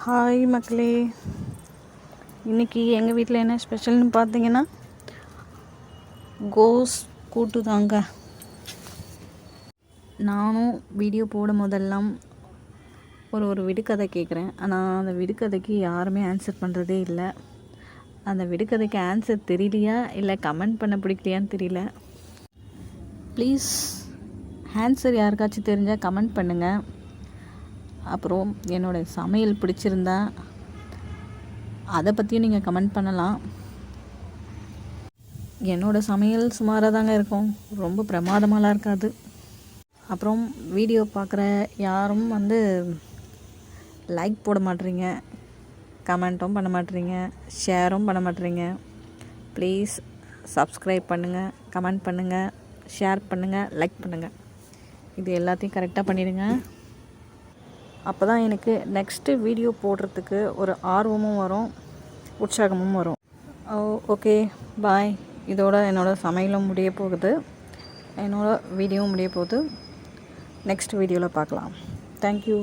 Hi மக்களே, இன்றைக்கி எங்கள் வீட்டில் என்ன ஸ்பெஷல்னு பார்த்தீங்கன்னா கோஸ் கூட்டு தாங்க. நானும் வீடியோ போடும் போதெல்லாம் ஒரு விடுகதை கேட்குறேன். ஆனால் அந்த விடுகதைக்கு யாருமே ஆன்சர் பண்ணுறதே இல்லை. அந்த விடுகதைக்கு ஆன்சர் தெரியலையா இல்லை கமெண்ட் பண்ண பிடிக்கலையான்னு தெரியல. ப்ளீஸ் ஆன்சர் யாருக்காச்சும் தெரிஞ்சால் கமெண்ட் பண்ணுங்கள். அப்புறம் என்னோடய சமையல் பிடிச்சிருந்தா அதை பற்றியும் நீங்கள் கமெண்ட் பண்ணலாம். என்னோடய சமையல் சுமாராக தாங்க இருக்கும், ரொம்ப பிரமாதமாலாம் இருக்காது. அப்புறம் வீடியோ பார்க்குற யாரும் லைக் போட மாட்டேறீங்க, கமெண்ட்டும் பண்ண மாட்டேறீங்க, ஷேரும் பண்ண மாட்டேறீங்க. ப்ளீஸ் சப்ஸ்கிரைப் பண்ணுங்கள், கமெண்ட் பண்ணுங்கள், ஷேர் பண்ணுங்கள், லைக் பண்ணுங்கள். இது எல்லாத்தையும் கரெக்டாக பண்ணிடுங்க. அப்போ தான் எனக்கு நெக்ஸ்ட்டு வீடியோ போடுறதுக்கு ஒரு ஆர்வமும் வரும், உற்சாகமும் வரும். ஓகே, பாய். இதோட என்னோடய சமையலும் முடிய போகுது, என்னோடய வீடியோவும் முடிய போகுது. நெக்ஸ்ட் வீடியோவில் பார்க்கலாம். தேங்க்யூ.